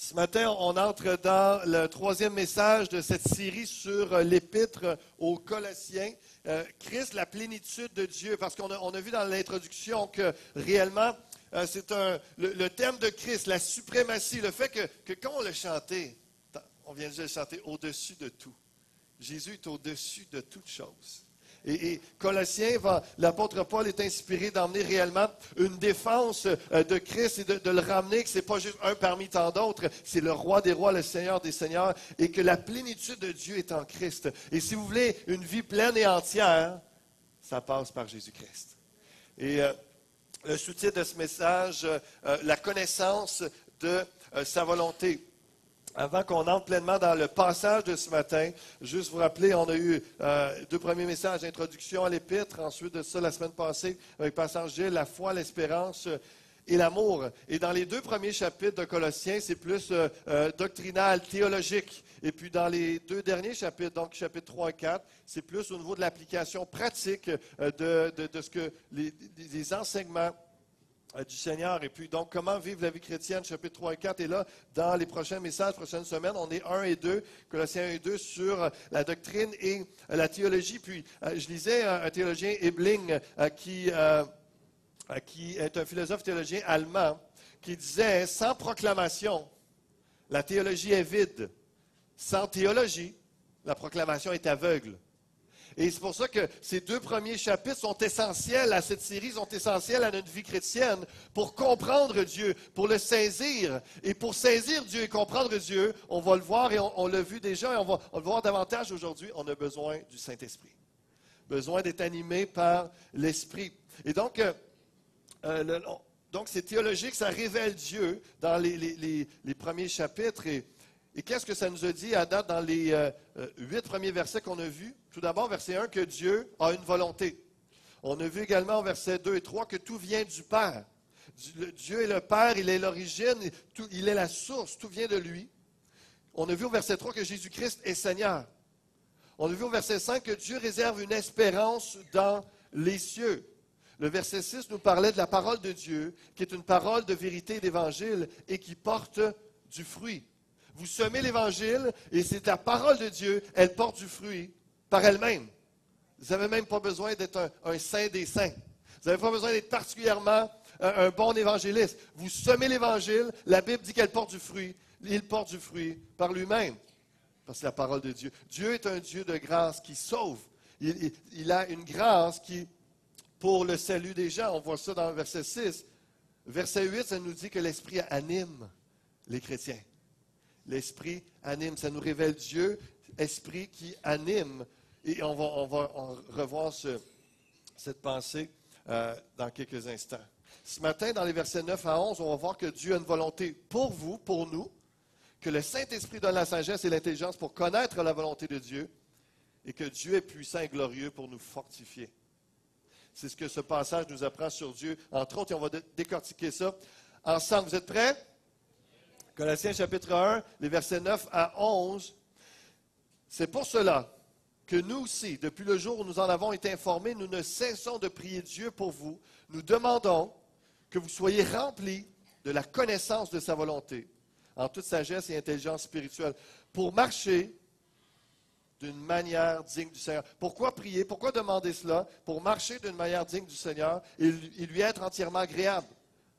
Ce matin, on entre dans le troisième message de cette série sur l'épître aux Colossiens. Christ, la plénitude de Dieu, parce qu'on a vu dans l'introduction que réellement, c'est le thème de Christ, la suprématie, le fait que quand on l'a chanté, on vient de le chanter au-dessus de tout. Jésus est au-dessus de toutes choses. Et Colossiens, l'apôtre Paul est inspiré d'emmener réellement une défense de Christ et de le ramener, que ce n'est pas juste un parmi tant d'autres, c'est le roi des rois, le Seigneur des seigneurs, et que la plénitude de Dieu est en Christ. Et si vous voulez une vie pleine et entière, ça passe par Jésus-Christ. Et le sous-titre de ce message, la connaissance de sa volonté. Avant qu'on entre pleinement dans le passage de ce matin, juste vous rappeler, on a eu deux premiers messages d'introduction à l'épître, ensuite de ça la semaine passée avec Pasteur Gilles, la foi, l'espérance et l'amour. Et dans les deux premiers chapitres de Colossiens, c'est plus doctrinal, théologique. Et puis dans les deux derniers chapitres, donc chapitres 3 et 4, c'est plus au niveau de l'application pratique de ce que les enseignements du Seigneur. Et puis, donc, comment vivre la vie chrétienne, chapitre 3 et 4. Et là, dans les prochains messages, prochaines semaines, on est 1 et 2, Colossiens 1 et 2, sur la doctrine et la théologie. Puis, je lisais un théologien, Ebling, qui est un philosophe théologien allemand, qui disait, sans proclamation, la théologie est vide. Sans théologie, la proclamation est aveugle. Et c'est pour ça que ces deux premiers chapitres sont essentiels à cette série, sont essentiels à notre vie chrétienne pour comprendre Dieu, pour le saisir. Et pour saisir Dieu et comprendre Dieu, on va le voir et on l'a vu déjà et on va le voir davantage aujourd'hui, on a besoin du Saint-Esprit. Besoin d'être animé par l'Esprit. Et donc c'est théologique, ça révèle Dieu dans les premiers chapitres. Et qu'est-ce que ça nous a dit à date dans les 8 premiers versets qu'on a vus? Tout d'abord, verset 1, que Dieu a une volonté. On a vu également au verset 2 et 3 que tout vient du Père. Dieu est le Père, il est l'origine, il est la source, tout vient de lui. On a vu au verset 3 que Jésus-Christ est Seigneur. On a vu au verset 5 que Dieu réserve une espérance dans les cieux. Le verset 6 nous parlait de la parole de Dieu, qui est une parole de vérité et d'évangile et qui porte du fruit. Vous semez l'Évangile et c'est la parole de Dieu, elle porte du fruit par elle-même. Vous n'avez même pas besoin d'être un saint des saints. Vous n'avez pas besoin d'être particulièrement un bon évangéliste. Vous semez l'Évangile, la Bible dit qu'elle porte du fruit. Il porte du fruit par lui-même. Parce que c'est la parole de Dieu. Dieu est un Dieu de grâce qui sauve. Il a une grâce qui, pour le salut des gens, on voit ça dans le verset 6. Verset 8, ça nous dit que l'Esprit anime les chrétiens. L'Esprit anime, ça nous révèle Dieu, Esprit qui anime. Et on va revoir cette pensée dans quelques instants. Ce matin, dans les versets 9 à 11, on va voir que Dieu a une volonté pour vous, pour nous, que le Saint-Esprit donne la sagesse et l'intelligence pour connaître la volonté de Dieu et que Dieu est puissant et glorieux pour nous fortifier. C'est ce que ce passage nous apprend sur Dieu, entre autres, et on va décortiquer ça ensemble. Vous êtes prêts? Colossiens chapitre 1, les versets 9 à 11. C'est pour cela que nous aussi, depuis le jour où nous en avons été informés, nous ne cessons de prier Dieu pour vous. Nous demandons que vous soyez remplis de la connaissance de sa volonté, en toute sagesse et intelligence spirituelle, pour marcher d'une manière digne du Seigneur. Pourquoi prier? Pourquoi demander cela? Pour marcher d'une manière digne du Seigneur et lui être entièrement agréable,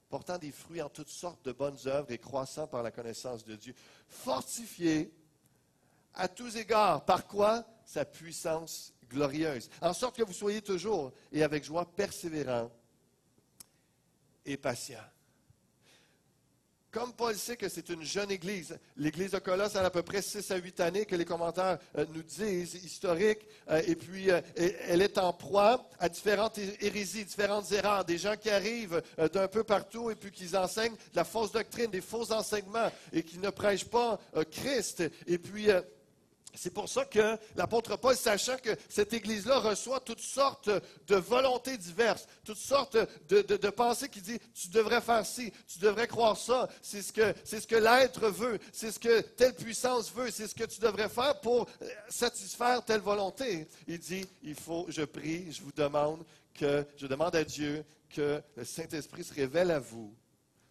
portant des fruits en toutes sortes de bonnes œuvres et croissant par la connaissance de Dieu. Fortifié à tous égards. Par quoi? Sa puissance glorieuse. En sorte que vous soyez toujours et avec joie persévérants et patients. Comme Paul sait que c'est une jeune église, l'église de Colosse a à peu près 6 à 8 années que les commentaires nous disent, historiques, et puis elle est en proie à différentes hérésies, différentes erreurs, des gens qui arrivent d'un peu partout et puis qui enseignent de la fausse doctrine, des faux enseignements et qui ne prêchent pas Christ. Et puis c'est pour ça que l'apôtre Paul, sachant que cette Église-là reçoit toutes sortes de volontés diverses, toutes sortes de pensées qui disent « tu devrais faire ci, tu devrais croire ça, c'est ce que l'être veut, c'est ce que telle puissance veut, c'est ce que tu devrais faire pour satisfaire telle volonté. » Il dit « je prie, je demande à Dieu que le Saint-Esprit se révèle à vous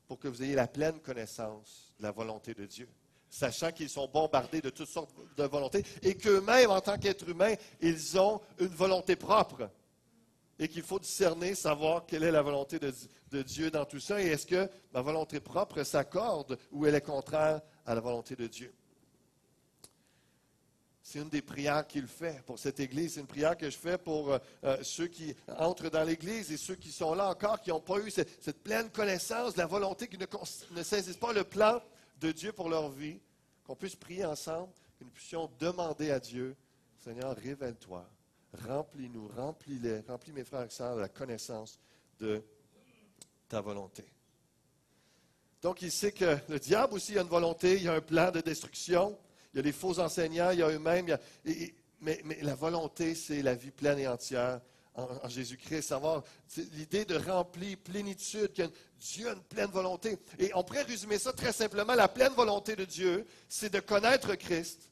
pour que vous ayez la pleine connaissance de la volonté de Dieu, sachant qu'ils sont bombardés de toutes sortes de volontés et qu'eux-mêmes, en tant qu'êtres humains, ils ont une volonté propre et qu'il faut discerner, savoir quelle est la volonté de Dieu dans tout ça et est-ce que ma volonté propre s'accorde ou elle est contraire à la volonté de Dieu. C'est une des prières qu'il fait pour cette Église. C'est une prière que je fais pour ceux qui entrent dans l'Église et ceux qui sont là encore, qui n'ont pas eu cette pleine connaissance de la volonté, qui ne saisissent pas le plan de Dieu pour leur vie, qu'on puisse prier ensemble, que nous puissions demander à Dieu, Seigneur, révèle-toi, remplis-nous, remplis mes frères et sœurs de la connaissance de ta volonté. Donc, il sait que le diable aussi a une volonté, il y a un plan de destruction. Il y a les faux enseignants, il y a eux-mêmes. Mais la volonté, c'est la vie pleine et entière en Jésus-Christ. Savoir l'idée de remplir, plénitude, que Dieu a une pleine volonté. Et on pourrait résumer ça très simplement. La pleine volonté de Dieu, c'est de connaître Christ.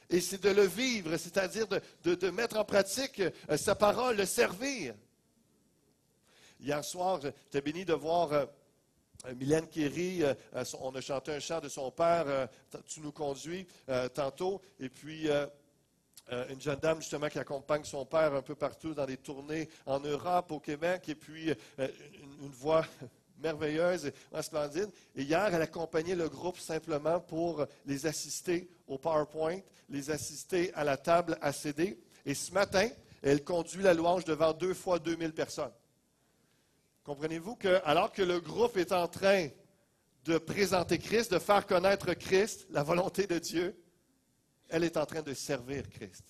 Et c'est de le vivre, c'est-à-dire de mettre en pratique sa parole, le servir. Hier soir, j'étais béni de voir Mylène Kéry, on a chanté un chant de son père, Tu nous conduis, tantôt. Et puis, une jeune dame, justement, qui accompagne son père un peu partout dans des tournées en Europe, au Québec. Et puis, une voix merveilleuse et splendide. Et hier, elle accompagnait le groupe simplement pour les assister au PowerPoint, les assister à la table à CD. Et ce matin, elle conduit la louange devant 2 fois 2000 personnes. Comprenez-vous que, alors que le groupe est en train de présenter Christ, de faire connaître Christ, la volonté de Dieu, elle est en train de servir Christ.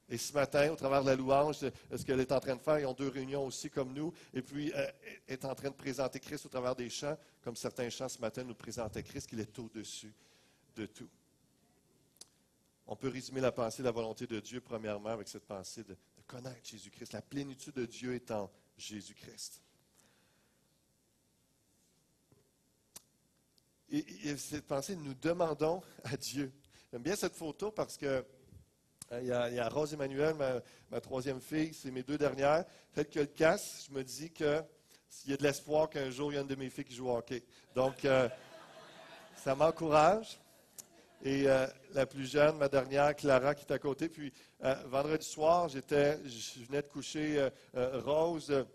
Et ce matin, au travers de la louange, ce qu'elle est en train de faire, ils ont 2 réunions aussi comme nous, et puis elle est en train de présenter Christ au travers des chants, comme certains chants ce matin nous présentaient Christ, qu'il est au-dessus de tout. On peut résumer la pensée de la volonté de Dieu, premièrement, avec cette pensée de connaître Jésus-Christ. La plénitude de Dieu est en Jésus-Christ. Et cette pensée, nous demandons à Dieu. J'aime bien cette photo parce que il y a Rose Emmanuel, ma 3e fille, c'est mes 2 dernières. Peut-être que le casse, je me dis que s'il y a de l'espoir qu'un jour, il y a une de mes filles qui joue au hockey. Donc, ça m'encourage. Et la plus jeune, ma dernière, Clara, qui est à côté. Puis, vendredi soir, je venais de coucher Rose.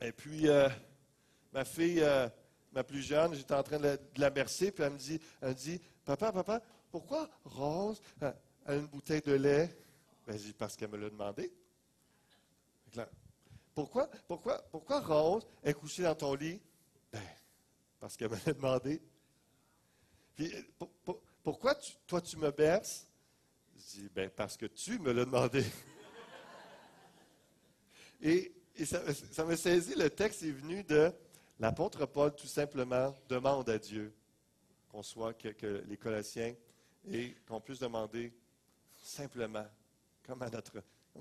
Et puis, ma fille, ma plus jeune, j'étais en train de la bercer. Puis, elle me dit, Papa, pourquoi Rose a une bouteille de lait? Ben, je dis, parce qu'elle me l'a demandé. Pourquoi Rose est couchée dans ton lit? Ben, parce qu'elle me l'a demandé. Puis, pourquoi toi, tu me berces? Je dis, ben, parce que tu me l'as demandé. Et ça me saisit, le texte est venu de l'apôtre Paul, tout simplement, demande à Dieu qu'on soit que les Colossiens et qu'on puisse demander simplement, comme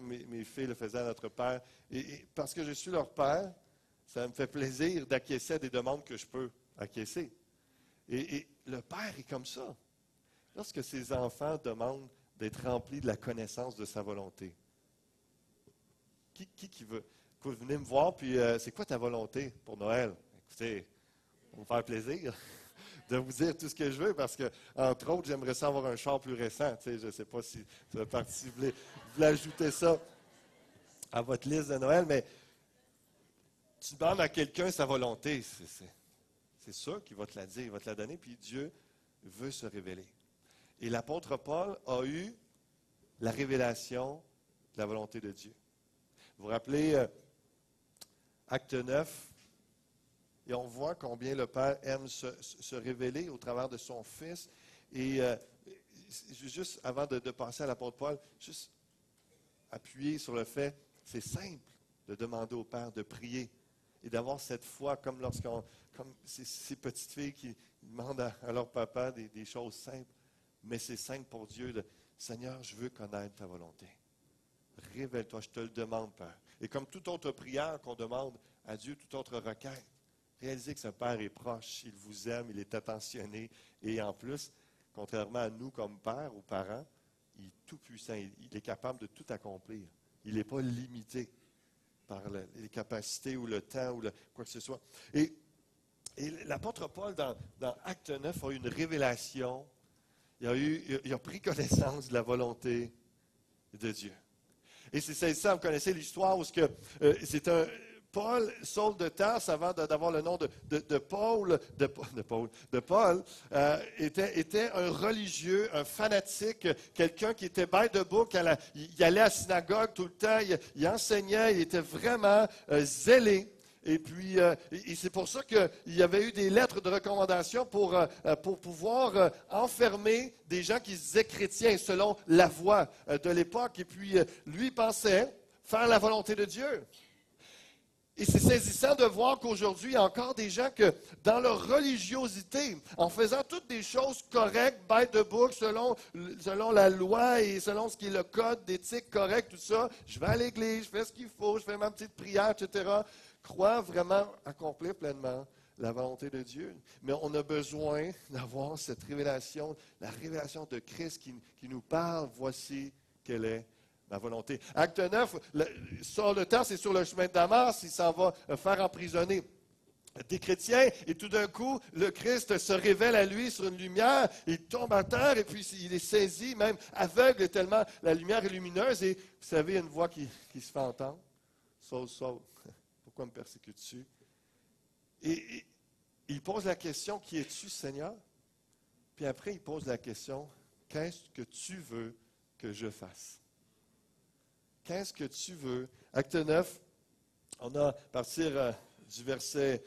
mes filles le faisaient à notre Père. Et parce que je suis leur Père, ça me fait plaisir d'acquiescer à des demandes que je peux acquiescer. Et le Père est comme ça. Lorsque ses enfants demandent d'être remplis de la connaissance de sa volonté, qui veut? Écoute, venez me voir, puis c'est quoi ta volonté pour Noël? Écoutez, ça va me faire plaisir de vous dire tout ce que je veux, parce que, entre autres, j'aimerais ça avoir un char plus récent. Tu sais, je ne sais pas si ça fait partie, vous voulez ajouter ça à votre liste de Noël, mais tu demandes à quelqu'un sa volonté, c'est sûr qu'il va te la dire, il va te la donner, puis Dieu veut se révéler. Et l'apôtre Paul a eu la révélation de la volonté de Dieu. Vous vous rappelez, Acte 9, et on voit combien le Père aime se révéler au travers de son Fils. Et juste avant de passer à l'apôtre Paul, juste appuyer sur le fait, c'est simple de demander au Père de prier et d'avoir cette foi comme comme ces petites filles qui demandent à leur papa des choses simples. Mais c'est simple pour Dieu. Seigneur, je veux connaître ta volonté. Révèle-toi, je te le demande, Père. Et comme toute autre prière qu'on demande à Dieu, toute autre requête, réalisez que ce Père est proche, il vous aime, il est attentionné. Et en plus, contrairement à nous comme père ou parents, il est tout puissant, il est capable de tout accomplir. Il n'est pas limité par les capacités ou le temps ou quoi que ce soit. Et Et l'apôtre Paul, dans Acte 9, a eu une révélation. Il a pris connaissance de la volonté de Dieu. Et c'est ça, vous connaissez l'histoire où c'est un Paul, Saul de Tarse, avant d'avoir le nom de Paul, était un religieux, un fanatique, quelqu'un qui était bête debout, il allait à la synagogue tout le temps, il enseignait, il était vraiment zélé. Et puis, et c'est pour ça qu'il y avait eu des lettres de recommandation pour pouvoir enfermer des gens qui se disaient chrétiens selon la voie de l'époque. Et puis, lui pensait faire la volonté de Dieu. Et c'est saisissant de voir qu'aujourd'hui, il y a encore des gens que, dans leur religiosité, en faisant toutes des choses correctes, by the book, selon la loi et selon ce qui est le code d'éthique correct, tout ça, je vais à l'église, je fais ce qu'il faut, je fais ma petite prière, etc., croient vraiment accomplir pleinement la volonté de Dieu. Mais on a besoin d'avoir cette révélation, la révélation de Christ qui nous parle, voici quelle est ma volonté. Acte 9, Saul de Tarse est sur le chemin de Damas, il s'en va faire emprisonner des chrétiens, et tout d'un coup, le Christ se révèle à lui sur une lumière, il tombe à terre, et puis il est saisi, même aveugle, tellement la lumière est lumineuse, et vous savez, il y a une voix qui se fait entendre. Saul, Saul, pourquoi me persécutes-tu? Et il pose la question, qui es-tu, Seigneur? Puis après, il pose la question, qu'est-ce que tu veux que je fasse? Qu'est-ce que tu veux? Acte 9, on a à partir du verset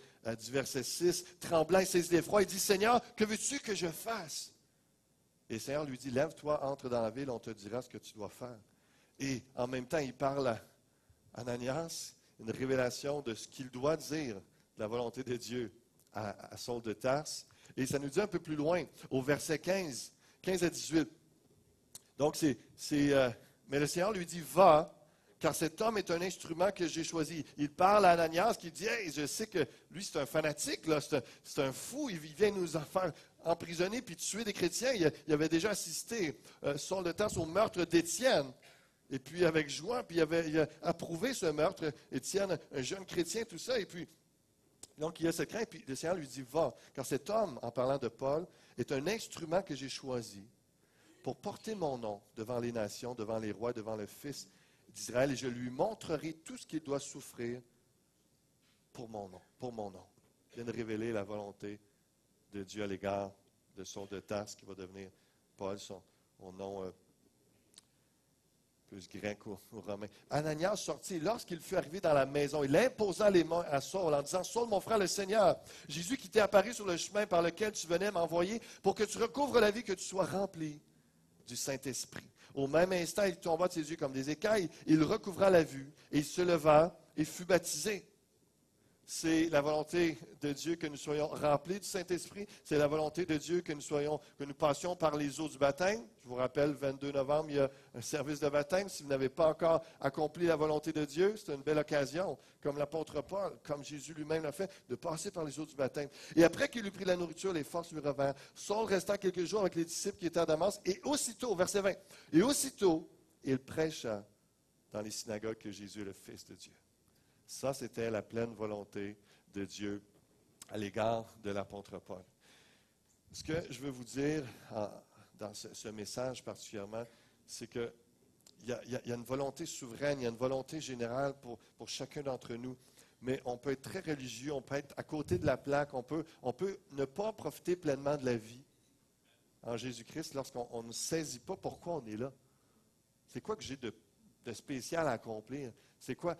6, tremblant et saisi d'effroi, il dit, Seigneur, que veux-tu que je fasse? Et le Seigneur lui dit, lève-toi, entre dans la ville, on te dira ce que tu dois faire. Et en même temps, il parle à Ananias, une révélation de ce qu'il doit dire, de la volonté de Dieu à Saul de Tarse. Et ça nous dit un peu plus loin, au verset 15 à 18. Donc, mais le Seigneur lui dit, va, car cet homme est un instrument que j'ai choisi. Il parle à Ananias qui dit, hey, je sais que lui, c'est un fanatique, là, c'est un fou, il vient nous en faire emprisonner puis tuer des chrétiens. Il avait déjà assisté, Saul de Tarse, au meurtre d'Étienne. Et puis avec joie, puis il a approuvé ce meurtre, Étienne, un jeune chrétien, tout ça. Et puis, donc il a ce crainte, puis le Seigneur lui dit, va, car cet homme, en parlant de Paul, est un instrument que j'ai choisi pour porter mon nom devant les nations, devant les rois, devant le Fils d'Israël, et je lui montrerai tout ce qu'il doit souffrir pour mon nom, pour mon nom. Il vient de révéler la volonté de Dieu à l'égard de Saul de Tarse, qui va devenir Paul, son nom plus grec ou romain. Ananias sortit, lorsqu'il fut arrivé dans la maison, il imposa les mains à Saul en disant, Saul, mon frère, le Seigneur, Jésus qui t'est apparu sur le chemin par lequel tu venais m'envoyer pour que tu recouvres la vie, que tu sois rempli du Saint-Esprit. Au même instant, il tomba de ses yeux comme des écailles, il recouvra la vue, et il se leva et fut baptisé. C'est la volonté de Dieu que nous soyons remplis du Saint-Esprit. C'est la volonté de Dieu que nous passions par les eaux du baptême. Je vous rappelle, 22 novembre, il y a un service de baptême. Si vous n'avez pas encore accompli la volonté de Dieu, c'est une belle occasion, comme l'apôtre Paul, comme Jésus lui-même l'a fait, de passer par les eaux du baptême. Et après qu'il eut pris la nourriture, les forces lui revinrent. Saul resta quelques jours avec les disciples qui étaient à Damas, et aussitôt, verset 20, et aussitôt, il prêcha dans les synagogues que Jésus est le Fils de Dieu. Ça, c'était la pleine volonté de Dieu à l'égard de l'apôtre Paul. Ce que je veux vous dire dans ce message particulièrement, c'est qu'il y a une volonté souveraine, il y a une volonté générale pour chacun d'entre nous. Mais on peut être très religieux, on peut être à côté de la plaque, on peut ne pas profiter pleinement de la vie en Jésus-Christ lorsqu'on ne saisit pas pourquoi on est là. C'est quoi que j'ai de spécial à accomplir? C'est quoi,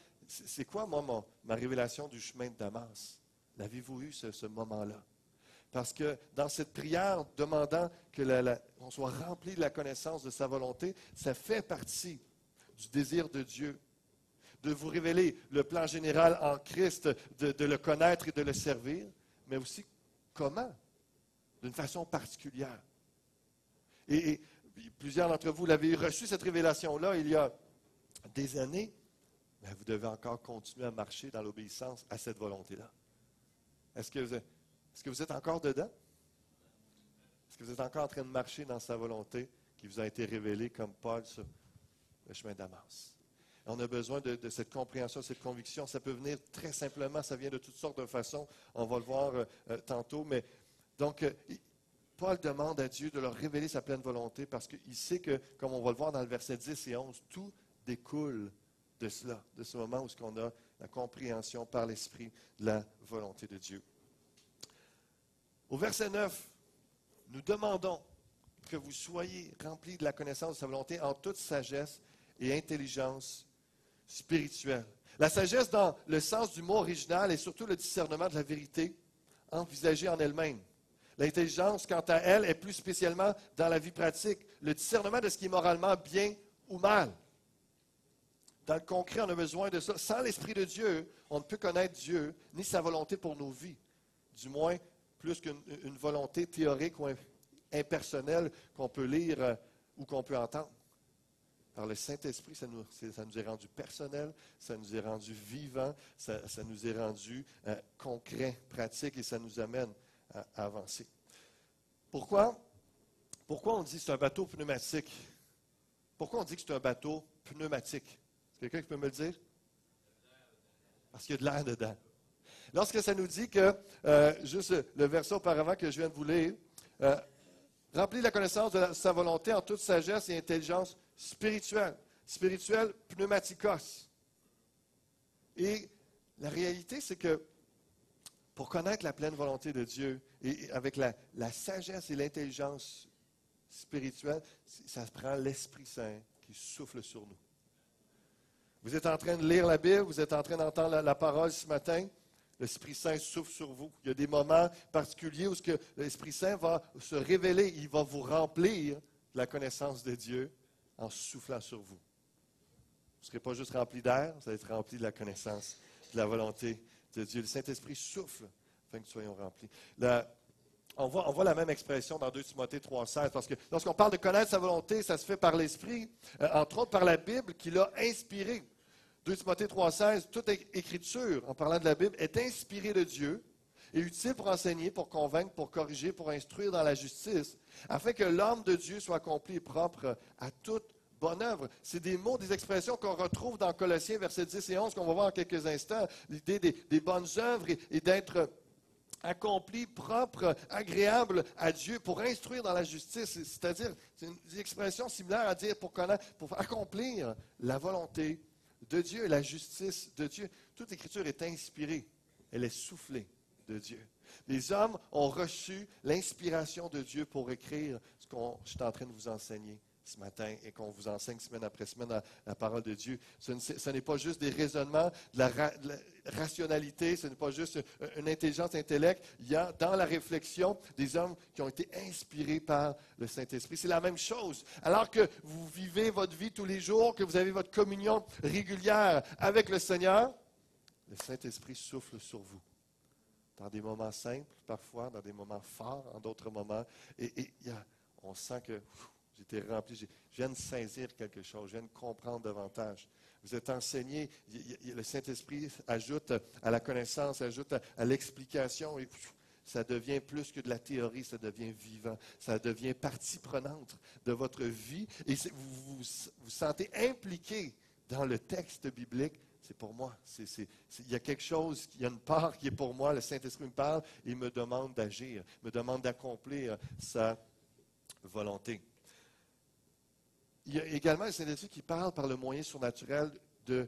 moi, ma révélation du chemin de Damas? L'avez-vous eu, ce moment-là? Parce que dans cette prière, demandant qu'on soit rempli de la connaissance de sa volonté, ça fait partie du désir de Dieu, de vous révéler le plan général en Christ, de le connaître et de le servir, mais aussi comment, d'une façon particulière. Et plusieurs d'entre vous l'avez reçu, cette révélation-là, il y a des années, mais vous devez encore continuer à marcher dans l'obéissance à cette volonté-là. Est-ce que vous êtes encore dedans? Est-ce que vous êtes encore en train de marcher dans sa volonté qui vous a été révélée comme Paul sur le chemin de Damas? On a besoin de cette compréhension, de cette conviction. Ça peut venir très simplement, ça vient de toutes sortes de façons. On va le voir tantôt. Mais donc, Paul demande à Dieu de leur révéler sa pleine volonté parce qu'il sait que, comme on va le voir dans le verset 10 et 11, tout découle de cela, de ce moment où on a la compréhension par l'Esprit de la volonté de Dieu. Au verset 9, nous demandons que vous soyez remplis de la connaissance de sa volonté en toute sagesse et intelligence spirituelle. La sagesse dans le sens du mot original est surtout le discernement de la vérité envisagée en elle-même. L'intelligence, quant à elle, est plus spécialement dans la vie pratique, le discernement de ce qui est moralement bien ou mal. Dans le concret, on a besoin de ça. Sans l'Esprit de Dieu, on ne peut connaître Dieu ni sa volonté pour nos vies. Du moins, plus qu'une volonté théorique ou impersonnelle qu'on peut lire ou qu'on peut entendre. Par le Saint-Esprit, ça nous est rendu personnel, ça nous est rendu vivant, ça nous est rendu concret, pratique et ça nous amène à avancer. Pourquoi on dit que c'est un bateau pneumatique? Pourquoi on dit que c'est un bateau pneumatique? Est-ce quelqu'un qui peut me le dire? Parce qu'il y a de l'air dedans. Lorsque ça nous dit que, juste le verset auparavant que je viens de vous lire, remplis la connaissance de sa volonté en toute sagesse et intelligence spirituelle. Spirituelle, pneumatikos. Et la réalité, c'est que pour connaître la pleine volonté de Dieu, et avec la sagesse et l'intelligence spirituelle, ça prend l'Esprit Saint qui souffle sur nous. Vous êtes en train de lire la Bible, vous êtes en train d'entendre la parole ce matin, l'Esprit Saint souffle sur vous. Il y a des moments particuliers où l'Esprit Saint va se révéler, il va vous remplir de la connaissance de Dieu en soufflant sur vous. Vous ne serez pas juste rempli d'air, vous allez être rempli de la connaissance, de la volonté de Dieu. Le Saint-Esprit souffle afin que nous soyons remplis. On voit la même expression dans 2 Timothée 3,16, parce que lorsqu'on parle de connaître sa volonté, ça se fait par l'Esprit, entre autres par la Bible qui l'a inspiré. 2 Timothée 3,16, toute écriture, en parlant de la Bible, est inspirée de Dieu et utile pour enseigner, pour convaincre, pour corriger, pour instruire dans la justice, afin que l'homme de Dieu soit accompli et propre à toute bonne œuvre. C'est des mots, des expressions qu'on retrouve dans Colossiens, versets 10 et 11, qu'on va voir en quelques instants. L'idée des bonnes œuvres et d'être accompli, propre, agréable à Dieu pour instruire dans la justice. C'est-à-dire, c'est une expression similaire à dire pour accomplir la volonté de Dieu et la justice de Dieu. Toute écriture est inspirée. Elle est soufflée de Dieu. Les hommes ont reçu l'inspiration de Dieu pour écrire ce que je suis en train de vous enseigner ce matin et qu'on vous enseigne semaine après semaine la parole de Dieu. Ce n'est pas juste des raisonnements, de la rationalité, ce n'est pas juste une intelligence intellect. Il y a dans la réflexion des hommes qui ont été inspirés par le Saint-Esprit. C'est la même chose. Alors que vous vivez votre vie tous les jours, que vous avez votre communion régulière avec le Seigneur, le Saint-Esprit souffle sur vous. Dans des moments simples, parfois, dans des moments forts, en d'autres moments. On sent que j'étais rempli, je viens de saisir quelque chose, je viens de comprendre davantage. Vous êtes enseigné, le Saint-Esprit ajoute à la connaissance, ajoute à l'explication, et ça devient plus que de la théorie, ça devient vivant, ça devient partie prenante de votre vie, et vous vous sentez impliqué dans le texte biblique. C'est pour moi. Il y a quelque chose, il y a une part qui est pour moi, le Saint-Esprit me parle, et me demande d'agir, me demande d'accomplir sa volonté. Il y a également le Saint-Esprit qui parle par le moyen surnaturel que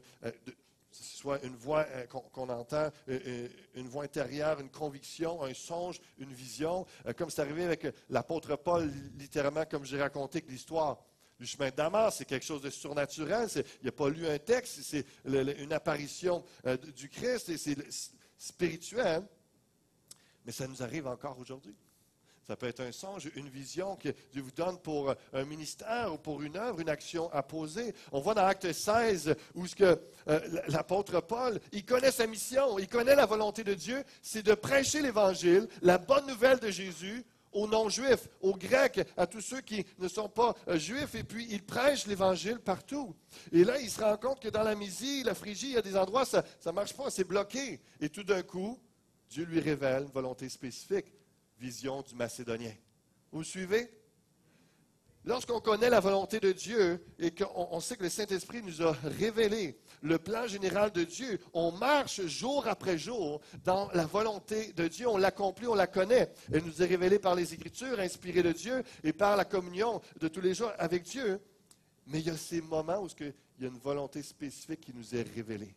ce soit une voix qu'on entend, une voix intérieure, une conviction, un songe, une vision, comme c'est arrivé avec l'apôtre Paul, littéralement, comme j'ai raconté avec l'histoire du chemin de Damas. C'est quelque chose de surnaturel. Il n'a pas lu un texte, c'est une apparition du Christ, et c'est spirituel, mais ça nous arrive encore aujourd'hui. Ça peut être un songe, une vision que Dieu vous donne pour un ministère ou pour une œuvre, une action à poser. On voit dans Acte 16 où l'apôtre Paul, il connaît sa mission, il connaît la volonté de Dieu, c'est de prêcher l'Évangile, la bonne nouvelle de Jésus aux non-juifs, aux Grecs, à tous ceux qui ne sont pas juifs, et puis il prêche l'Évangile partout. Et là, il se rend compte que dans la Mysie, la Phrygie, il y a des endroits, ça ne marche pas, c'est bloqué. Et tout d'un coup, Dieu lui révèle une volonté spécifique. Vision du Macédonien. Vous me suivez? Lorsqu'on connaît la volonté de Dieu et qu'on sait que le Saint-Esprit nous a révélé le plan général de Dieu, on marche jour après jour dans la volonté de Dieu. On l'accomplit, on la connaît. Elle nous est révélée par les Écritures, inspirée de Dieu et par la communion de tous les jours avec Dieu. Mais il y a ces moments où il y a une volonté spécifique qui nous est révélée.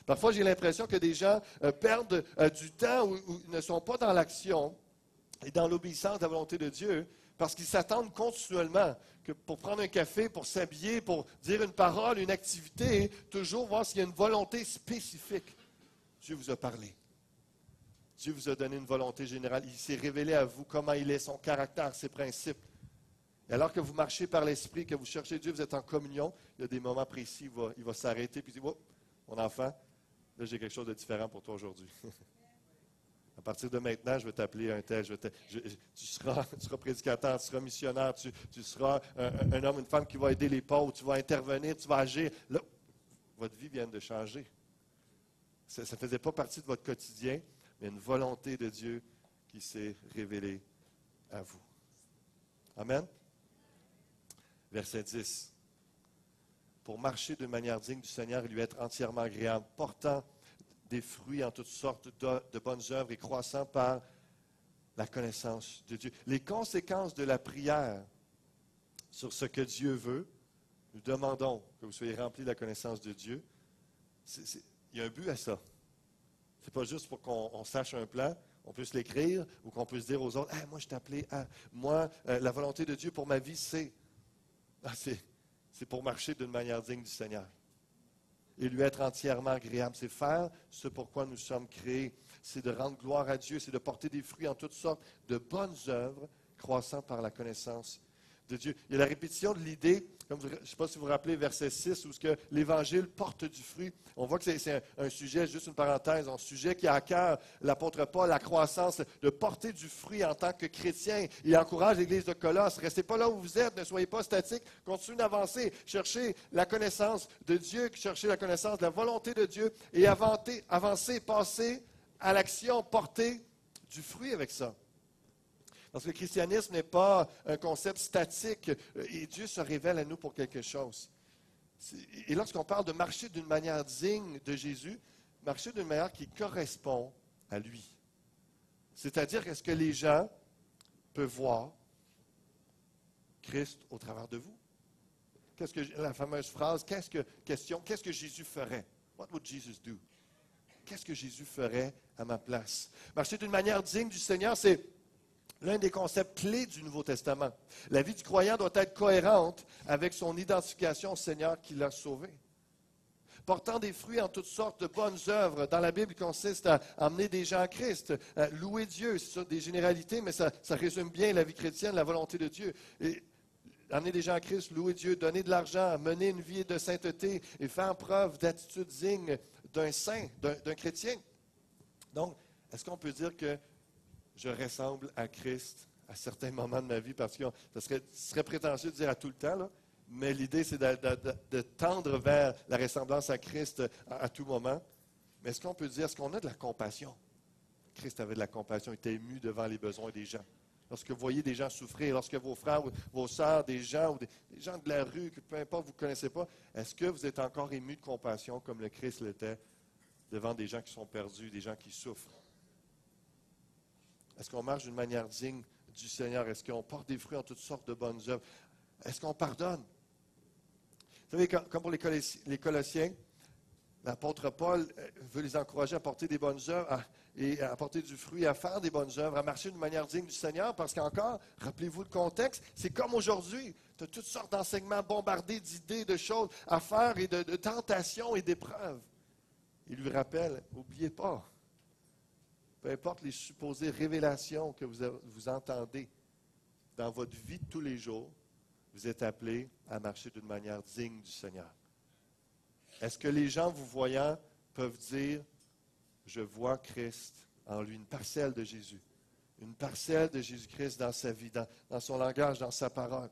Parfois, j'ai l'impression que des gens perdent du temps ou ne sont pas dans l'action et dans l'obéissance de la volonté de Dieu parce qu'ils s'attendent continuellement que pour prendre un café, pour s'habiller, pour dire une parole, une activité, toujours voir s'il y a une volonté spécifique. Dieu vous a parlé. Dieu vous a donné une volonté générale. Il s'est révélé à vous comment il est, son caractère, ses principes. Et alors que vous marchez par l'Esprit, que vous cherchez Dieu, vous êtes en communion, il y a des moments précis, il va s'arrêter et dire, oh, mon enfant, là j'ai quelque chose de différent pour toi aujourd'hui. À partir de maintenant, je vais t'appeler un tel. Tu seras prédicateur, tu seras missionnaire, tu seras un homme, une femme qui va aider les pauvres, tu vas intervenir, tu vas agir. Là, votre vie vient de changer. Ça ne faisait pas partie de votre quotidien, mais une volonté de Dieu qui s'est révélée à vous. Amen. Verset 10. Pour marcher de manière digne du Seigneur et lui être entièrement agréable, portant des fruits en toutes sortes de bonnes œuvres et croissant par la connaissance de Dieu. Les conséquences de la prière sur ce que Dieu veut, nous demandons que vous soyez remplis de la connaissance de Dieu. Il y a un but à ça. Ce n'est pas juste pour qu'on sache un plan, on puisse l'écrire ou qu'on puisse dire aux autres, hey, moi je t'ai appelé à, moi, la volonté de Dieu pour ma vie, c'est pour marcher d'une manière digne du Seigneur. Et lui être entièrement agréable. C'est faire ce pourquoi nous sommes créés. C'est de rendre gloire à Dieu. C'est de porter des fruits en toutes sortes de bonnes œuvres, croissant par la connaissance de Dieu. Il y a la répétition de l'idée, comme je ne sais pas si vous vous rappelez, verset 6, où l'Évangile porte du fruit. On voit que c'est un sujet, juste une parenthèse, un sujet qui a à cœur l'apôtre Paul, la croissance, de porter du fruit en tant que chrétien. Il encourage l'Église de Colosse. Restez pas là où vous êtes, ne soyez pas statiques, continuez d'avancer. Cherchez la connaissance de Dieu, cherchez la connaissance de la volonté de Dieu et avancez, passez à l'action, portez du fruit avec ça. Parce que le christianisme n'est pas un concept statique et Dieu se révèle à nous pour quelque chose. Et lorsqu'on parle de marcher d'une manière digne de Jésus, marcher d'une manière qui correspond à lui. C'est-à-dire, est-ce que les gens peuvent voir Christ au travers de vous? Qu'est-ce que la fameuse phrase, qu'est-ce que Jésus ferait? What would Jesus do? Qu'est-ce que Jésus ferait à ma place? Marcher d'une manière digne du Seigneur, c'est l'un des concepts clés du Nouveau Testament. La vie du croyant doit être cohérente avec son identification au Seigneur qui l'a sauvé. Portant des fruits en toutes sortes de bonnes œuvres, dans la Bible, consiste à amener des gens à Christ, à louer Dieu. C'est des généralités, mais ça résume bien la vie chrétienne, la volonté de Dieu. Et amener des gens à Christ, louer Dieu, donner de l'argent, mener une vie de sainteté et faire preuve d'attitude digne d'un saint, d'un chrétien. Donc, est-ce qu'on peut dire que je ressemble à Christ à certains moments de ma vie, parce que ce serait prétentieux de dire à tout le temps, là, mais l'idée, c'est de tendre vers la ressemblance à Christ à tout moment. Mais est-ce qu'on peut dire, est-ce qu'on a de la compassion? Christ avait de la compassion, il était ému devant les besoins des gens. Lorsque vous voyez des gens souffrir, lorsque vos frères, vos sœurs, des gens, ou des gens de la rue, que peu importe, vous ne connaissez pas, est-ce que vous êtes encore ému de compassion comme le Christ l'était devant des gens qui sont perdus, des gens qui souffrent? Est-ce qu'on marche d'une manière digne du Seigneur? Est-ce qu'on porte des fruits en toutes sortes de bonnes œuvres? Est-ce qu'on pardonne? Vous savez, comme pour les Colossiens, l'apôtre Paul veut les encourager à porter des bonnes œuvres et à porter du fruit, à faire des bonnes œuvres, à marcher d'une manière digne du Seigneur, parce qu'encore, rappelez-vous le contexte, c'est comme aujourd'hui. Tu as toutes sortes d'enseignements bombardés d'idées, de choses à faire et de tentations et d'épreuves. Il lui rappelle, n'oubliez pas, peu importe les supposées révélations que vous entendez dans votre vie de tous les jours, vous êtes appelés à marcher d'une manière digne du Seigneur. Est-ce que les gens vous voyant peuvent dire, je vois Christ en lui, une parcelle de Jésus, une parcelle de Jésus-Christ dans sa vie, dans son langage, dans sa parole.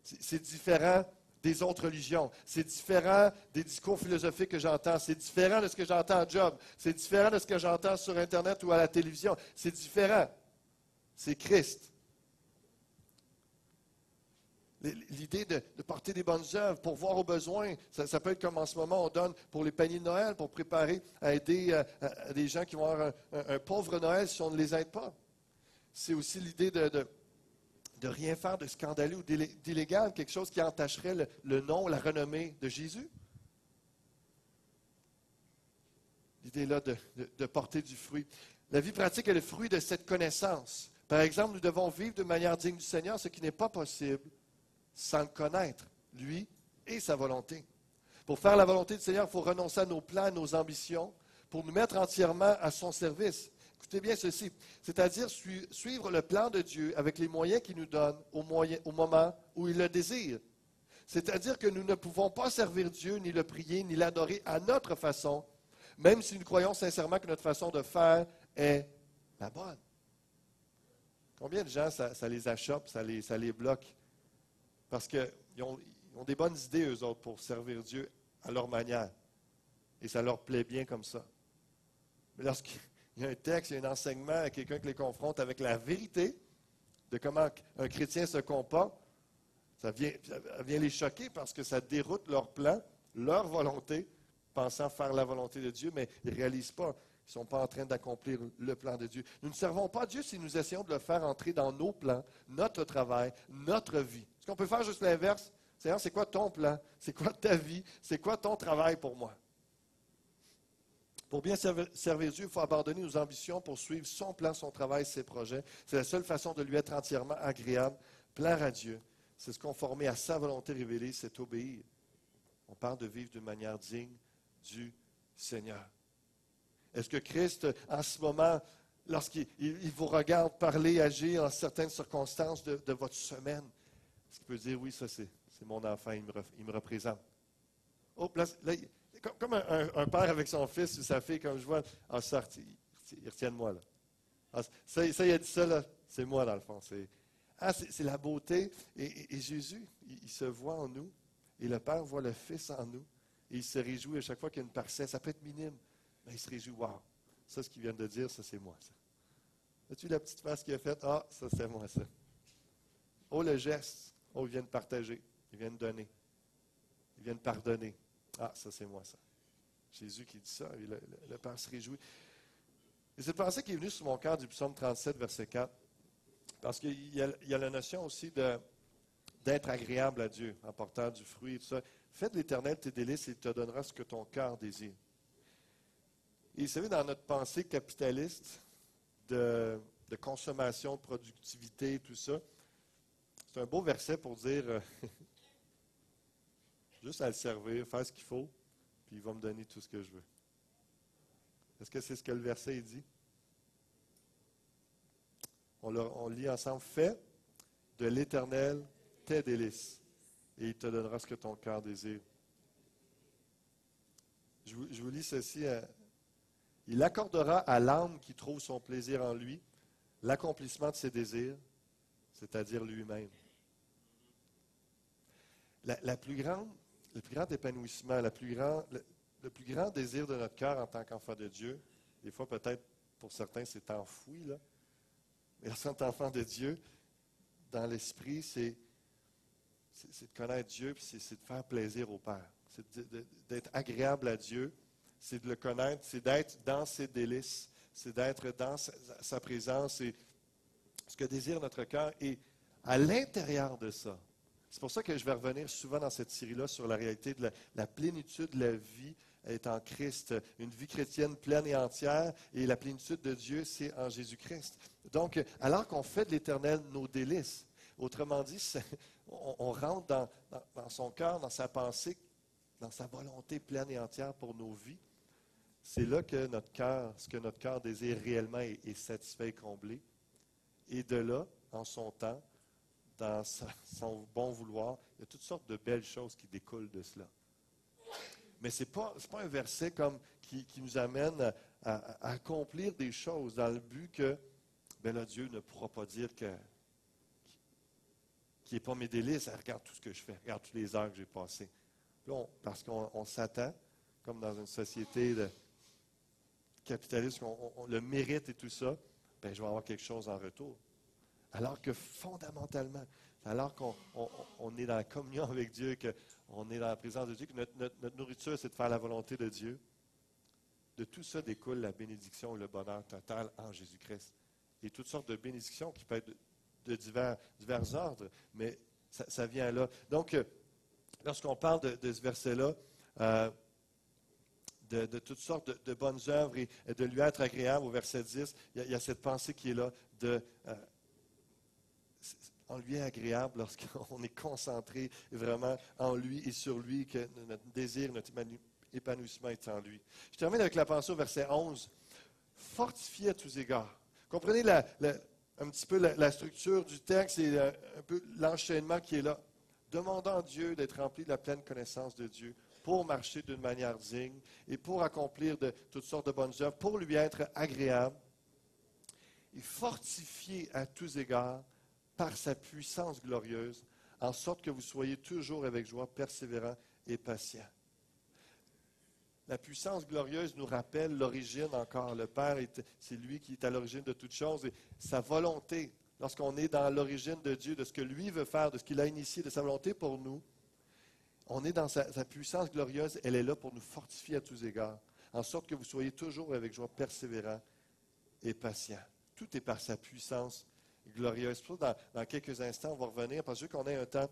C'est différent des autres religions. C'est différent des discours philosophiques que j'entends. C'est différent de ce que j'entends en job. C'est différent de ce que j'entends sur Internet ou à la télévision. C'est différent. C'est Christ. L'idée de porter des bonnes œuvres, pour voir aux besoins. Ça peut être comme en ce moment, on donne pour les paniers de Noël, pour préparer à aider à des gens qui vont avoir un pauvre Noël si on ne les aide pas. C'est aussi l'idée de rien faire de scandaleux ou d'illégal, quelque chose qui entacherait le nom, la renommée de Jésus. L'idée là de porter du fruit. La vie pratique est le fruit de cette connaissance. Par exemple, nous devons vivre de manière digne du Seigneur, ce qui n'est pas possible sans le connaître, lui et sa volonté. Pour faire la volonté du Seigneur, il faut renoncer à nos plans, à nos ambitions, pour nous mettre entièrement à son service. Écoutez bien ceci, c'est-à-dire suivre le plan de Dieu avec les moyens qu'il nous donne au moment où il le désire. C'est-à-dire que nous ne pouvons pas servir Dieu, ni le prier, ni l'adorer à notre façon, même si nous croyons sincèrement que notre façon de faire est la bonne. Combien de gens, ça les achoppe, ça les bloque? Parce qu'ils ont des bonnes idées, eux autres, pour servir Dieu à leur manière. Et ça leur plaît bien comme ça. Mais lorsqu'il y a un texte, il y a un enseignement à quelqu'un qui les confronte avec la vérité de comment un chrétien se comporte, ça vient les choquer parce que ça déroute leur plan, leur volonté, pensant faire la volonté de Dieu, mais ils ne réalisent pas. Ils ne sont pas en train d'accomplir le plan de Dieu. Nous ne servons pas Dieu si nous essayons de le faire entrer dans nos plans, notre travail, notre vie. Est-ce qu'on peut faire juste l'inverse? Seigneur, c'est quoi ton plan? C'est quoi ta vie? C'est quoi ton travail pour moi? Pour bien servir Dieu, il faut abandonner nos ambitions pour suivre son plan, son travail, ses projets. C'est la seule façon de lui être entièrement agréable, plaire à Dieu. C'est se conformer à sa volonté révélée, c'est obéir. On parle de vivre d'une manière digne du Seigneur. Est-ce que Christ, en ce moment, lorsqu'il vous regarde parler, agir en certaines circonstances de votre semaine, est-ce qu'il peut dire, oui, ça c'est mon enfant, il me représente? Oh, là, comme un père avec son fils ou sa fille, comme je vois, ah, ça, ils retiennent moi, là. Ah, ça, il a dit ça, là, c'est moi, dans le fond. C'est la beauté. Et Jésus, il se voit en nous, et le Père voit le Fils en nous, et il se réjouit à chaque fois qu'il y a une parcelle. Ça peut être minime, mais il se réjouit. Wow, ça, ce qu'il vient de dire, ça, c'est moi, ça. As-tu vu la petite face qu'il a faite? Ah, ça, c'est moi, ça. Oh, le geste. Oh, il vient de partager. Il vient de donner. Il vient de pardonner. Ah, ça, c'est moi, ça. Jésus qui dit ça, et le Père se réjouit. Et cette pensée qui est venue sur mon cœur du psaume 37, verset 4, parce qu'il y a la notion aussi d'être agréable à Dieu, en portant du fruit et tout ça. Fais de l'Éternel tes délices et il te donnera ce que ton cœur désire. Et vous savez, dans notre pensée capitaliste de consommation, de productivité, tout ça, c'est un beau verset pour dire juste à le servir, faire ce qu'il faut, puis il va me donner tout ce que je veux. Est-ce que c'est ce que le verset dit? On lit ensemble. Fais de l'Éternel tes délices, et il te donnera ce que ton cœur désire. Je vous lis ceci. Il accordera à l'âme qui trouve son plaisir en lui l'accomplissement de ses désirs, c'est-à-dire lui-même. Le plus grand épanouissement, le plus grand désir de notre cœur en tant qu'enfant de Dieu, des fois peut-être pour certains c'est enfoui, là, mais en tant qu'enfant de Dieu, dans l'esprit, c'est de connaître Dieu, puis c'est de faire plaisir au Père. C'est d'être agréable à Dieu, c'est de le connaître, c'est d'être dans ses délices, c'est d'être dans sa présence. Et ce que désire notre cœur est à l'intérieur de ça. C'est pour ça que je vais revenir souvent dans cette série-là sur la réalité de la plénitude de la vie est en Christ. Une vie chrétienne pleine et entière, et la plénitude de Dieu, c'est en Jésus-Christ. Donc, alors qu'on fait de l'Éternel nos délices, autrement dit, on rentre dans son cœur, dans sa pensée, dans sa volonté pleine et entière pour nos vies, c'est là que ce que notre cœur désire réellement est satisfait et comblé. Et de là, en son temps, dans son bon vouloir, il y a toutes sortes de belles choses qui découlent de cela. Mais ce n'est pas un verset qui nous amène à accomplir des choses dans le but que, ben là, Dieu ne pourra pas dire qu'il n'est pas mes délices. Regarde tout ce que je fais, regarde toutes les heures que j'ai passées. Là, parce qu'on s'attend, comme dans une société capitaliste, le mérite et tout ça, ben, je vais avoir quelque chose en retour. Alors que fondamentalement, alors qu'on est dans la communion avec Dieu, qu'on est dans la présence de Dieu, que notre nourriture, c'est de faire la volonté de Dieu, de tout ça découle la bénédiction et le bonheur total en Jésus-Christ. Et toutes sortes de bénédictions qui peuvent être de divers ordres, mais ça vient là. Donc, lorsqu'on parle de ce verset-là, de toutes sortes de bonnes œuvres et de lui être agréable, au verset 10, il y a cette pensée qui est là on lui est agréable lorsqu'on est concentré vraiment en lui et sur lui, que notre désir, notre épanouissement est en lui. Je termine avec la pensée au verset 11. Fortifié à tous égards. Comprenez un petit peu la structure du texte et un peu l'enchaînement qui est là. Demandant à Dieu d'être rempli de la pleine connaissance de Dieu pour marcher d'une manière digne et pour accomplir de toutes sortes de bonnes œuvres, pour lui être agréable et fortifié à tous égards par sa puissance glorieuse, en sorte que vous soyez toujours avec joie, persévérants et patients. La puissance glorieuse nous rappelle l'origine encore. Le Père, c'est lui qui est à l'origine de toutes choses. Et sa volonté, lorsqu'on est dans l'origine de Dieu, de ce que lui veut faire, de ce qu'il a initié, de sa volonté pour nous, on est dans sa puissance glorieuse. Elle est là pour nous fortifier à tous égards, en sorte que vous soyez toujours avec joie, persévérants et patients. Tout est par sa puissance glorieuse. Pour ça, dans quelques instants, on va revenir, parce que qu'on ait un temps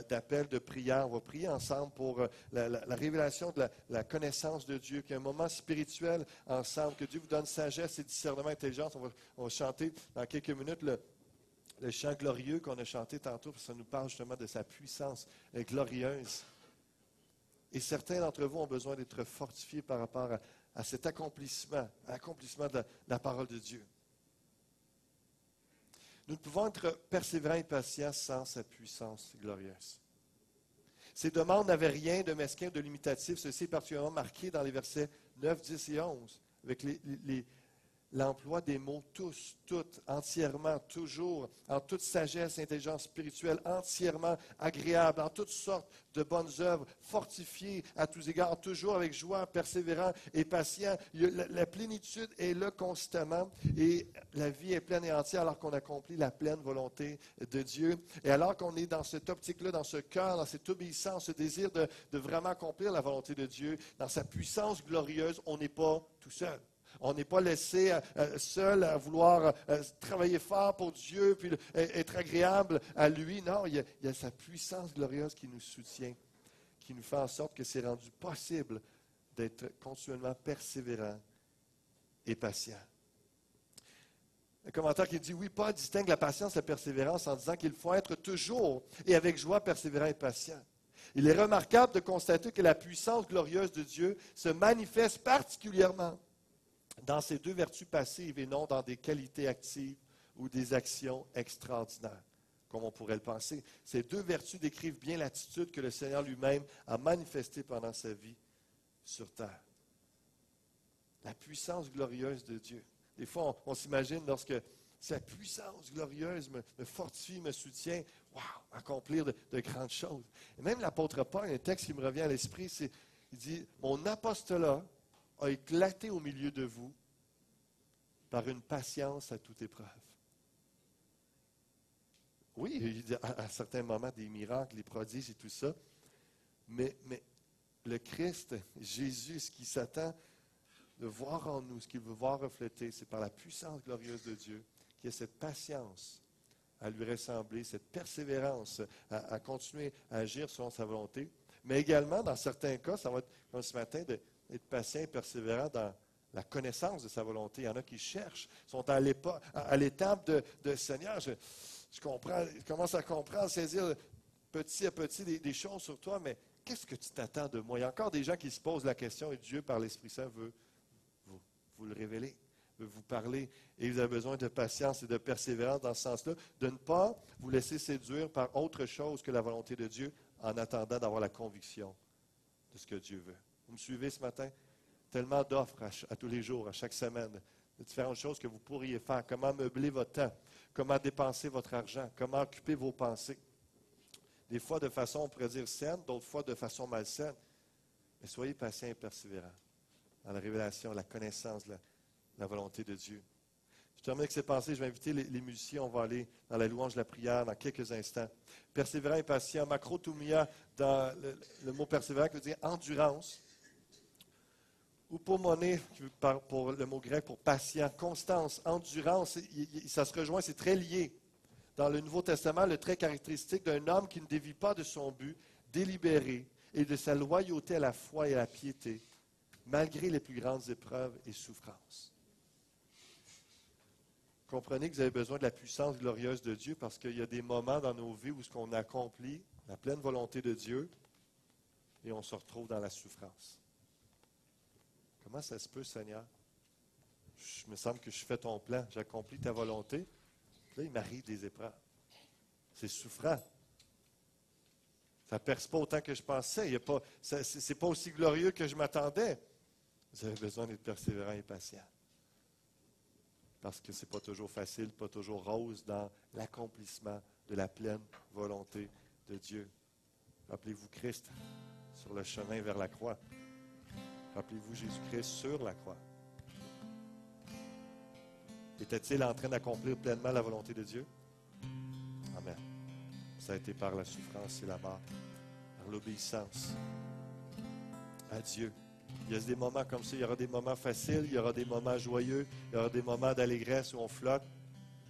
d'appel, de prière. On va prier ensemble pour la révélation de la connaissance de Dieu, qu'il y ait un moment spirituel ensemble, que Dieu vous donne sagesse et discernement, intelligence. On va chanter dans quelques minutes le chant glorieux qu'on a chanté tantôt, parce que ça nous parle justement de sa puissance glorieuse. Et certains d'entre vous ont besoin d'être fortifiés par rapport à cet accomplissement de la parole de Dieu. Nous ne pouvons être persévérants et patients sans sa puissance glorieuse. Ces demandes n'avaient rien de mesquin, de limitatif. Ceci est particulièrement marqué dans les versets 9, 10 et 11, avec l'emploi des mots tous, toutes, entièrement, toujours, en toute sagesse, intelligence spirituelle, entièrement agréable, en toutes sortes de bonnes œuvres, fortifiées à tous égards, toujours avec joie, persévérant et patient. La plénitude est là constamment et la vie est pleine et entière alors qu'on accomplit la pleine volonté de Dieu. Et alors qu'on est dans cette optique-là, dans ce cœur, dans cette obéissance, ce désir de vraiment accomplir la volonté de Dieu, dans sa puissance glorieuse, on n'est pas tout seul. On n'est pas laissé seul à vouloir travailler fort pour Dieu, puis être agréable à lui. Non, il y a sa puissance glorieuse qui nous soutient, qui nous fait en sorte que c'est rendu possible d'être continuellement persévérant et patient. Un commentaire qui dit, oui, Paul distingue la patience et la persévérance en disant qu'il faut être toujours et avec joie persévérant et patient. Il est remarquable de constater que la puissance glorieuse de Dieu se manifeste particulièrement dans ces deux vertus passives et non dans des qualités actives ou des actions extraordinaires, comme on pourrait le penser. Ces deux vertus décrivent bien l'attitude que le Seigneur lui-même a manifestée pendant sa vie sur terre. La puissance glorieuse de Dieu. Des fois, on s'imagine lorsque sa puissance glorieuse me fortifie, me soutient, accomplir de grandes choses. Et même l'apôtre Paul, un texte qui me revient à l'esprit, il dit, « Mon apostolat a éclaté au milieu de vous par une patience à toute épreuve. » Oui, il dit à certains moments des miracles, des prodiges et tout ça, mais le Christ, Jésus, ce qui s'attend de voir en nous, ce qu'il veut voir refléter, c'est par la puissance glorieuse de Dieu, qu'il y a cette patience à lui ressembler, cette persévérance à continuer à agir selon sa volonté, mais également, dans certains cas, ça va être comme ce matin, d'être patient et persévérant dans la connaissance de sa volonté. Il y en a qui cherchent, sont à l'étape de Seigneur, je comprends, je commence à comprendre, saisir petit à petit des choses sur toi, mais qu'est-ce que tu t'attends de moi? Il y a encore des gens qui se posent la question et Dieu, par l'Esprit Saint, veut vous le révéler, veut vous parler. Et vous avez besoin de patience et de persévérance dans ce sens-là, de ne pas vous laisser séduire par autre chose que la volonté de Dieu en attendant d'avoir la conviction de ce que Dieu veut. Vous me suivez ce matin? Tellement d'offres à tous les jours, à chaque semaine, de différentes choses que vous pourriez faire. Comment meubler votre temps, comment dépenser votre argent, comment occuper vos pensées. Des fois de façon, on pourrait dire saine, d'autres fois de façon malsaine. Mais soyez patients et persévérants dans la révélation, la connaissance, la volonté de Dieu. Je termine avec ces pensées. Je vais inviter les musiciens. On va aller dans la louange de la prière dans quelques instants. Persévérant et patient. Makrotumia, dans le mot persévérant, qui veut dire endurance. Upomone, pour le mot grec pour patient. Constance, endurance. Ça se rejoint, c'est très lié. Dans le Nouveau Testament, le trait caractéristique d'un homme qui ne dévie pas de son but, délibéré, et de sa loyauté à la foi et à la piété, malgré les plus grandes épreuves et souffrances. Comprenez que vous avez besoin de la puissance glorieuse de Dieu parce qu'il y a des moments dans nos vies où ce qu'on accomplit, la pleine volonté de Dieu, et on se retrouve dans la souffrance. Comment ça se peut, Seigneur? Il me semble que je fais ton plan, j'accomplis ta volonté. Là, il m'arrive des épreuves. C'est souffrant. Ça ne perce pas autant que je pensais. Ce n'est pas aussi glorieux que je m'attendais. Vous avez besoin d'être persévérant et patient. Parce que ce n'est pas toujours facile, pas toujours rose dans l'accomplissement de la pleine volonté de Dieu. Rappelez-vous Christ sur le chemin vers la croix. Rappelez-vous Jésus-Christ sur la croix. Était-il en train d'accomplir pleinement la volonté de Dieu? Amen. Ça a été par la souffrance et la mort, par l'obéissance à Dieu. Il y a des moments comme ça, il y aura des moments faciles, il y aura des moments joyeux, il y aura des moments d'allégresse où on flotte.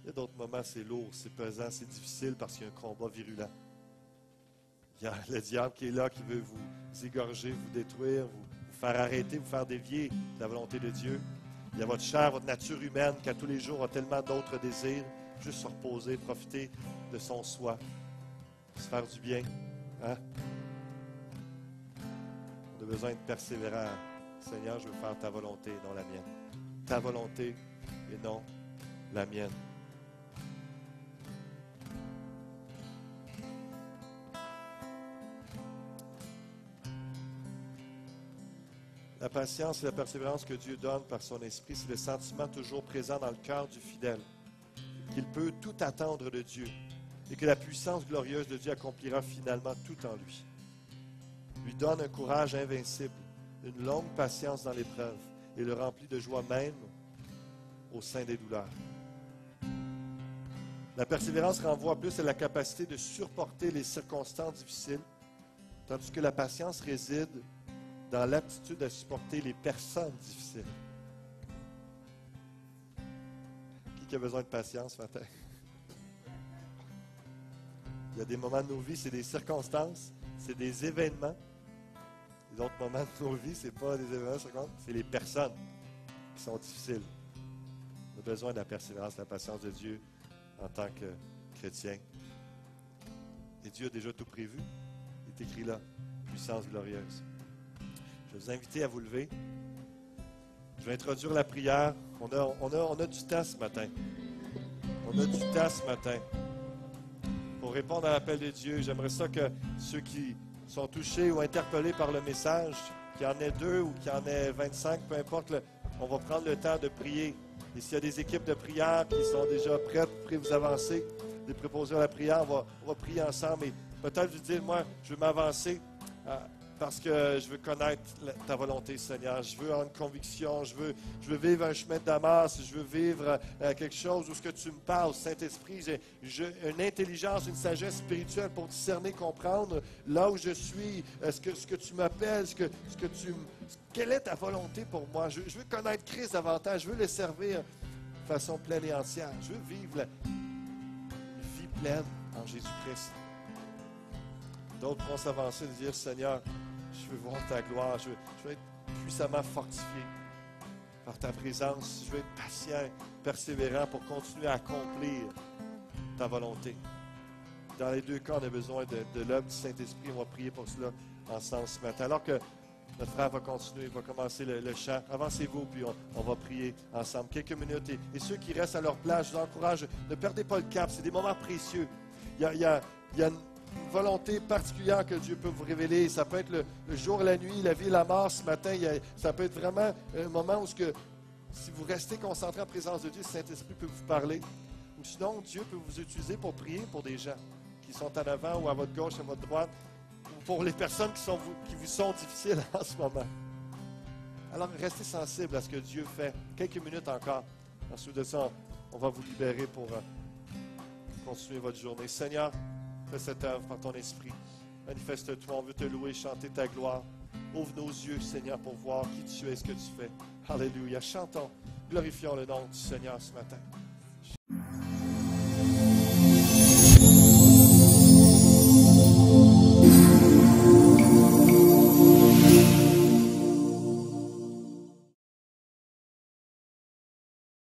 Il y a d'autres moments, c'est lourd, c'est pesant, c'est difficile parce qu'il y a un combat virulent. Il y a le diable qui est là, qui veut vous égorger, vous détruire, vous faire arrêter, vous faire dévier de la volonté de Dieu. Il y a votre chair, votre nature humaine qui à tous les jours a tellement d'autres désirs. Juste se reposer, profiter de son soi, se faire du bien. Hein? On a besoin de persévérant. Seigneur, je veux faire ta volonté, non la mienne. Ta volonté et non la mienne. La patience et la persévérance que Dieu donne par son esprit, c'est le sentiment toujours présent dans le cœur du fidèle, qu'il peut tout attendre de Dieu et que la puissance glorieuse de Dieu accomplira finalement tout en lui. Lui donne un courage invincible, une longue patience dans l'épreuve et le remplit de joie même au sein des douleurs. La persévérance renvoie plus à la capacité de supporter les circonstances difficiles, tandis que la patience réside dans l'aptitude à supporter les personnes difficiles. Qui a besoin de patience ce matin? Il y a des moments de nos vies, c'est des circonstances, c'est des événements. D'autres moments de nos vies, ce n'est pas des événements, c'est les personnes qui sont difficiles. On a besoin de la persévérance, de la patience de Dieu en tant que chrétien. Et Dieu a déjà tout prévu. Il est écrit là, puissance glorieuse. Je vais vous inviter à vous lever. Je vais introduire la prière. On a du temps ce matin. On a du temps ce matin pour répondre à l'appel de Dieu. J'aimerais ça que ceux qui sont touchés ou interpellés par le message, qu'il y en ait 2 ou qu'il y en ait 25, peu importe, on va prendre le temps de prier. Et s'il y a des équipes de prière qui sont déjà prêtes, vous pourrez vous avancer, des préposés à la prière, on va prier ensemble. Et peut-être vous dire, moi, je veux m'avancer parce que je veux connaître ta volonté, Seigneur. Je veux avoir une conviction, je veux vivre un chemin de Damas, je veux vivre quelque chose où ce que tu me parles, Saint-Esprit, j'ai une intelligence, une sagesse spirituelle pour discerner, comprendre là où je suis, ce que tu m'appelles, quelle est ta volonté pour moi. Je veux connaître Christ davantage, je veux le servir de façon pleine et entière. Je veux vivre une vie pleine en Jésus-Christ. D'autres vont s'avancer et dire, Seigneur, je veux voir ta gloire, je veux être puissamment fortifié par ta présence, je veux être patient, persévérant pour continuer à accomplir ta volonté. Dans les 2 cas, on a besoin de l'œuvre du Saint-Esprit, on va prier pour cela ensemble ce matin. Alors que notre frère va continuer, va commencer le chant, avancez-vous, puis on va prier ensemble quelques minutes. Et ceux qui restent à leur place, je vous encourage, ne perdez pas le cap, c'est des moments précieux. Il y a une volonté particulière que Dieu peut vous révéler. Ça peut être le jour et la nuit, la vie et la mort ce matin. Ça peut être vraiment un moment où si vous restez concentré en présence de Dieu, le Saint-Esprit peut vous parler. Ou sinon, Dieu peut vous utiliser pour prier pour des gens qui sont en avant ou à votre gauche, à votre droite, ou pour les personnes qui vous sont difficiles en ce moment. Alors, restez sensibles à ce que Dieu fait. Quelques minutes encore. Ensuite de ça, on va vous libérer pour continuer votre journée. Seigneur, fais cette œuvre par ton esprit. Manifeste-toi, on veut te louer, chanter ta gloire. Ouvre nos yeux, Seigneur, pour voir qui tu es, ce que tu fais. Alléluia. Chantons, glorifions le nom du Seigneur ce matin.